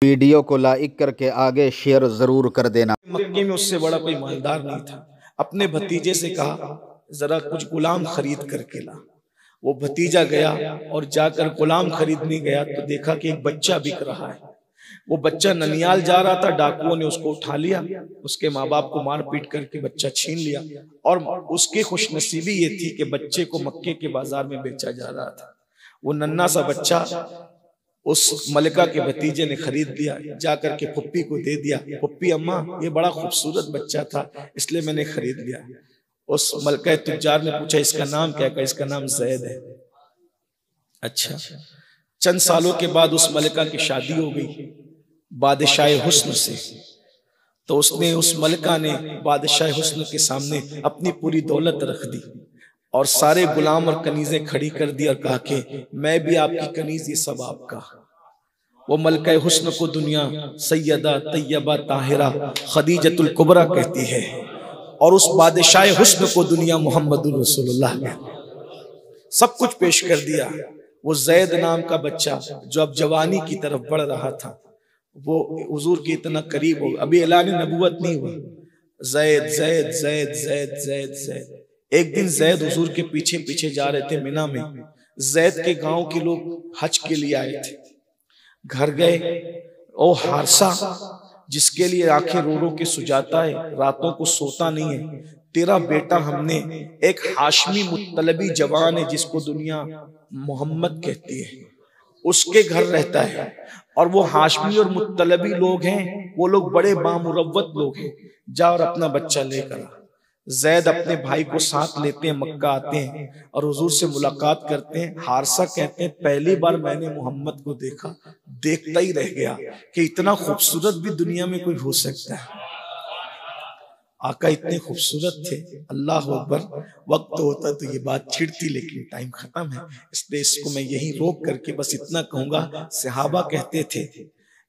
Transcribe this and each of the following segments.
Video को like करके आगे शेयर जरूर कर देना। मक्के में उससे बड़ा कोई मालदार नहीं था। अपने भतीजे से कहा जरा कुछ गुलाम खरीद करके ला। वो भतीजा गया और जाकर गुलाम खरीदने गया तो देखा कि एक बच्चा बिक रहा है। वो बच्चा ननियाल जा रहा था, डाकुओं ने उसको उठा लिया, उसके माँ बाप को मार पीट करके बच्चा छीन लिया। और उसकी खुशनसीबी ये थी कि बच्चे को मक्के के बाजार में बेचा जा रहा था। वो नन्ना सा बच्चा उस मलिका के भतीजे ने खरीद लिया, जाकर के फुप्पी को दे दिया। फुप्पी अम्मा ये बड़ा खूबसूरत बच्चा था इसलिए मैंने खरीद लिया। उस मलिका तुज्जार ने पूछा इसका नाम क्या? कहा इसका नाम जैद है। अच्छा, चंद सालों के बाद उस मलिका की शादी हो गई बादशाह हुस्न से। तो उसने उस मलिका ने बादशाह हुस्न के सामने अपनी पूरी दौलत रख दी और सारे गुलाम और कनीजें खड़ी कर दी और कहा कि मैं भी आपकी कनीज, ये सब आपका। वो मलका हुस्न को दुनिया सैयदा तैयबा ताहिरा खदीजतुल कुबरा कहती है और उस बादशाह हुस्न को दुनिया मोहम्मदुर रसूलुल्लाह कहती है। सब कुछ पेश कर दिया। वो जैद नाम का बच्चा जो अब जवानी की तरफ बढ़ रहा था, वो हुजूर के इतना करीब हो, अभी ऐलान नबुवत नहीं हुआ। जैद जैद जैद जैद जैद जैद। एक दिन जैद हुजूर के पीछे पीछे जा रहे थे मिना में। जैद के गांव के लोग हज के लिए आए थे। घर गए, ओ हारसा जिसके लिए आंखें रो रो के सुजाता है, रातों को सोता नहीं है, तेरा बेटा हमने एक हाशमी मुत्तलबी जवान है जिसको दुनिया मोहम्मद कहती है, उसके घर रहता है। और वो हाशमी और मुत्तलबी लोग हैं, वो लोग बड़े बामुरव्वत लोग हैं, जा और अपना बच्चा लेकर आ। जैद अपने भाई को साथ लेते हैं, मक्का आते हैं और हुजूर से मुलाकात करते हैं। हारसा कहते हैं पहली बार मैंने मोहम्मद को देखा, देखता ही रह गया कि इतना खूबसूरत भी दुनिया में कोई हो सकता है। आका इतने खूबसूरत थे, अल्लाह अकबर। वक्त होता तो ये बात छिड़ती, लेकिन टाइम खत्म है, इसलिए इसको मैं यही रोक करके बस इतना कहूंगा। सहाबा कहते थे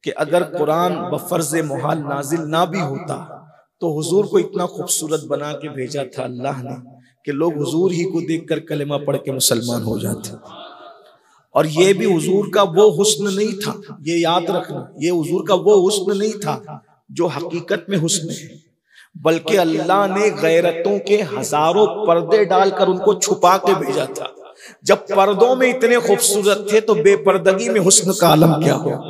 कि अगर कुरान बफर्ज मुहाल नाजिल ना भी होता तो हुजूर को इतना खूबसूरत बना के भेजा था अल्लाह ने कि लोग हुजूर ही को देखकर कलेमा पढ़ के मुसलमान हो जाते। और ये भी हुजूर का वो हुस्न नहीं था, ये याद रखना, ये हुजूर का वो हुस्न नहीं था जो हकीकत में हुस्न है, बल्कि अल्लाह ने गैरतों के हजारों पर्दे डालकर उनको छुपा के भेजा था। जब पर्दों में इतने खूबसूरत थे तो बेपर्दगी में हुस्न का आलम क्या हो।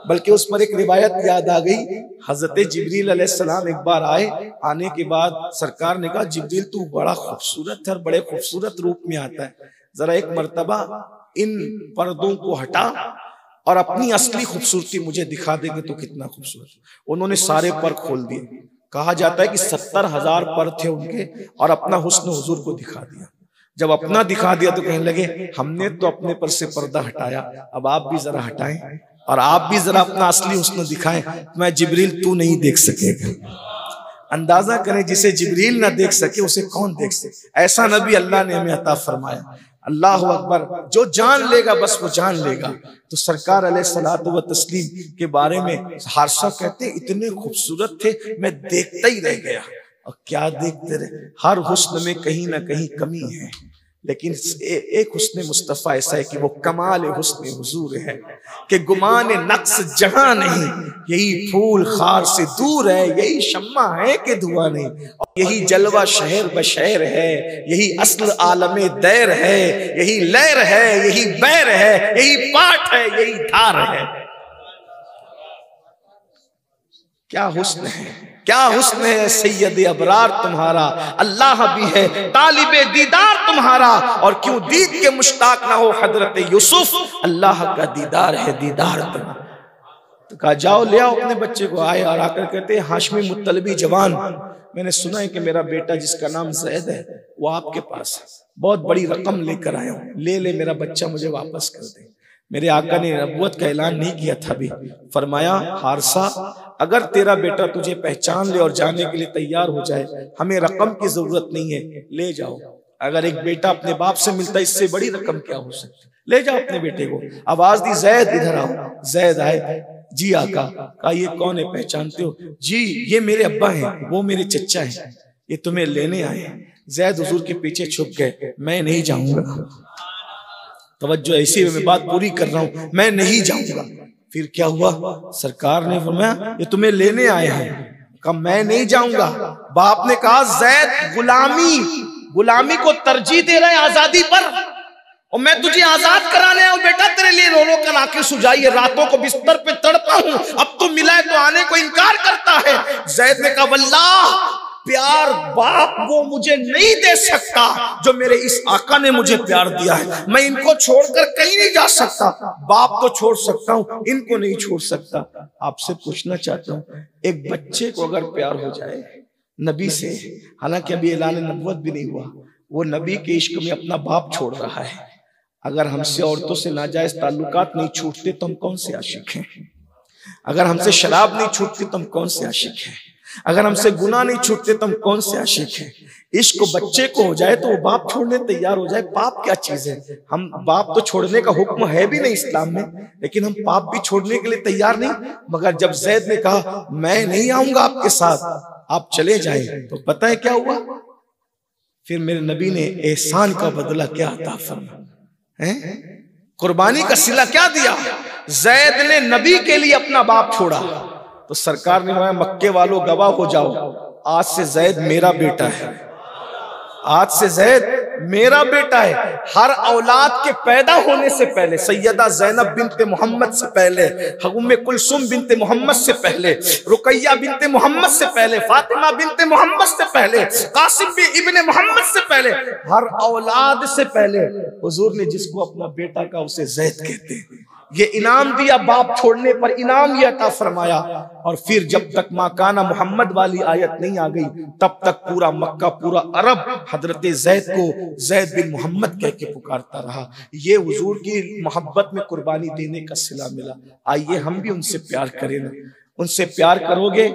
बल्कि उस पर एक रिवायत याद आ गई, हजरत जिब्रील अलैहिस्सलाम एक बार आए, आने के बाद सरकार ने कहा जिब्रील तू बड़ा खूबसूरत है, बड़े खूबसूरत रूप में आता है, जरा एक मर्तबा इन पर्दों को हटा और अपनी असली खूबसूरती मुझे दिखा देंगे तो कितना खूबसूरत। उन्होंने सारे पर खोल दिए। कहा जाता है कि 70,000 पर थे उनके और अपना हुस्न हुजूर को दिखा दिया। जब अपना दिखा दिया तो कहने लगे हमने तो अपने पर से पर्दा हटाया, अब आप भी जरा हटाएं और आप भी जरा अपना असली हुस्न दिखाएं। मैं जिब्रील तू नहीं देख सकेगा। अंदाजा करें, जिसे जिब्रील ना देख सके उसे कौन देख सके। ऐसा नबी अल्लाह ने हमें अता फरमाया। अल्लाह अकबर। जो जान लेगा बस वो जान लेगा। तो सरकार अलैहिस्सलातु व तस्लीम के बारे में हारसा कहते इतने खूबसूरत थे मैं देखता ही रह गया। और क्या देखते रहे, हर हुस्न में कहीं ना कहीं कमी है, लेकिन एक हुस्न मुस्तफा ऐसा है कि वो कमाल हुस्न हुजूर है कि गुमान नक्स जहां नहीं, यही फूल खार से दूर है, यही शम्मा है कि धुआं नहीं, और यही जलवा शहर बशहर है, यही अस्ल आलमे दैर है, यही लहर है, यही बैर है, यही पाठ है, यही धार है। क्या हुस्न है, क्या हुस्न है सैयद अबरार तुम्हारा, अल्लाह भी है तालिबे दीदार तुम्हारा, और क्यों दीद के मुश्ताक ना हो हजरत यूसुफ, अल्लाह का दीदार है दीदार तुम्हारा। तो कहा जाओ ले आओ अपने बच्चे को। आए और आकर कहते हाशमी मुत्तलबी जवान, मैंने सुना है कि मेरा बेटा जिसका नाम जैद है वो आपके पास है, बहुत बड़ी रकम लेकर आया हूं, ले मेरा बच्चा मुझे वापस कर दे। मेरे आका ने नबूवत का ऐलान नहीं किया था अभी। फरमाया हारसा अगर तेरा बेटा तुझे पहचान ले और जाने के लिए तैयार हो जाए, हमें रकम की जरूरत नहीं है, ले जाओ। अगर एक बेटा अपने बाप से मिलता है इससे बड़ी रकम क्या हो सकती, ले जाओ अपने बेटे को। आवाज दी जैद इधर आओ। जैद आए। जी आका। कहा ये कौन है, पहचानते हो? जी ये मेरे अब्बा हैं, वो मेरे चचा हैं, ये तुम्हें लेने आए। जैद हुजूर के पीछे छुप गए। मैं नहीं जाऊंगा, तवज्जो ऐसी मैं बात पूरी कर रहा हूं, मैं नहीं जाऊंगा। फिर क्या हुआ, सरकार ने फरमाया ये तुम्हें लेने आए हैं। कहा मैं नहीं जाऊंगा। बाप ने कहा ज़ैद गुलामी को तरजीह दे रहा है आजादी पर, और मैं तुझे आजाद कराने आऊं बेटा, तेरे लिए रो रो कर आंखें सुझाई है, रातों को बिस्तर पे तड़पा हूं, अब तो मिला है तो आने को इनकार करता है। ज़ैद ने कहा वल्लाह प्यार बाप वो मुझे नहीं दे सकता जो मेरे इस आका ने मुझे प्यार दिया है। मैं इनको छोड़कर कहीं नहीं जा सकता, बाप तो छोड़ सकता हूं, इनको नहीं छोड़ सकता। आपसे पूछना चाहता हूं, एक बच्चे को अगर प्यार हो जाए नबी से, हालांकि अभी ऐलान नबुव्वत भी नहीं हुआ, वो नबी के इश्क में अपना बाप छोड़ रहा है। अगर हमसे औरतों से नाजायज ताल्लुकात नहीं छूटते तो हम कौन से आशिक हैं? अगर हमसे शराब नहीं छूटती तो हम कौन से आशिक हैं? अगर हमसे गुनाह नहीं छूटते तो हम कौन से आशिक हैं? इश्क बच्चे को हो जाए तो वो बाप छोड़ने तैयार हो जाए। पाप क्या चीज है? हम बाप तो छोड़ने का हुक्म है भी नहीं इस्लाम में, लेकिन हम पाप भी छोड़ने के लिए तैयार नहीं। मगर जब ज़ैद ने कहा मैं नहीं आऊंगा आपके साथ, आप चले जाएं, तो पता है क्या हुआ? फिर मेरे नबी ने एहसान का बदला क्या अता फरमाया, कुर्बानी का सिला क्या दिया। ज़ैद ने नबी के लिए अपना बाप छोड़ा, तो सरकार ने कहा मक्के वालों गवाह हो जाओ, आज से ज़ैद मेरा बेटा है, आज से ज़ैद मेरा बेटा है। हर औलाद के पैदा होने से पहले, सैयदा ज़ैनब बिनते मोहम्मद से पहले, उम्मे कुलसुम बिनते मोहम्मद से पहले, रुकैया बिनते मोहम्मद से पहले, फातिमा बिनते मोहम्मद से पहले, कासिम इब्ने मोहम्मद से पहले, हर औलाद से पहले हुजूर ने जिसको अपना बेटा का उसे ज़ैद कहते हैं। ये इनाम दिया, बाप छोड़ने पर इनाम ये अता फरमाया। और फिर जब तक माकाना मोहम्मद वाली आयत नहीं आ गई, तब तक पूरा मक्का, पूरा अरब हजरत ज़ैद को ज़ैद बिन मोहम्मद कह के पुकारता रहा। ये हुजूर की मोहब्बत में कुर्बानी देने का सिला मिला। आइए हम भी उनसे प्यार करें ना। उनसे प्यार करोगे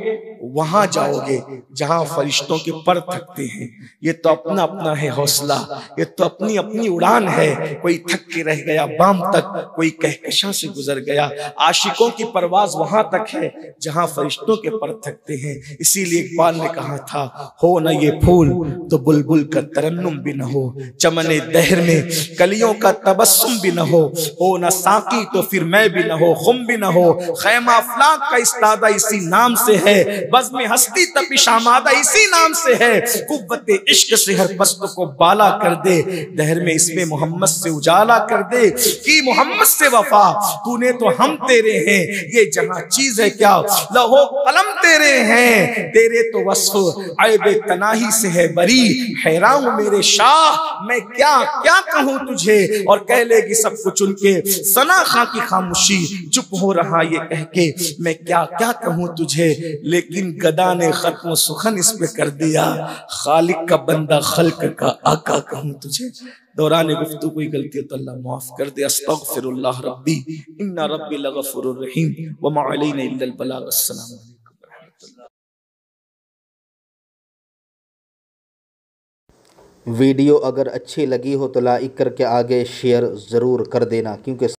वहां जाओगे जहां फरिश्तों के पर थकते हैं। ये तो अपना अपना है हौसला, ये तो अपनी अपनी उड़ान है। कोई थक के रह गया बाम तक, कोई कहकशां से गुजर गया। आशिकों की परवाज वहां तक है जहां फरिश्तों के पर थकते हैं। इसीलिए इकबाल ने कहा था, हो न ये फूल तो बुलबुल का तरन्नुम भी न हो, चमने दहर में कलियों का तबस्सुम भी न हो न साकी तो फिर मैं भी न हो, खुम भी न हो। खैमा अफलाक का इस्तादा इसी नाम से है, बज़्म हस्ती तपिश आमादा इसी नाम से है। कुव्वत इश्क से हर पस्त को बाला कर दे, दहर में इसमें मोहम्मद से उजाला कर दे। कि मोहम्मद से वफा तूने तो हम तेरे हैं, ये जहां चीज है क्या लहो कलम तेरे हैं। तेरे तो वस्फ ऐबे तनाही से है बरी, हैरान हूं मेरे शाह मैं क्या क्या कहूं तुझे। और कह लेगी सब कुछ उनके सना खां की खामोशी, चुप हो रहा ये कह के मैं क्या क्या कहूं तुझे। लेकिन गदा ने खत्म सुखन इस पे कर दिया, खालिक का बंदा खल्क का आका कहूं तुझे। दौरान गुफ्तगू कोई गलती हो तो अल्लाह माफ कर दे। अस्तगफिरुल्लाह रब्बी इन्ना रब्बी लगफुरुर रहीम व मा अलैना इल्लल बलाग। अस्सलाम वालेकुम। वीडियो अगर अच्छी लगी हो तो लाइक करके आगे शेयर ज़रूर कर देना, क्योंकि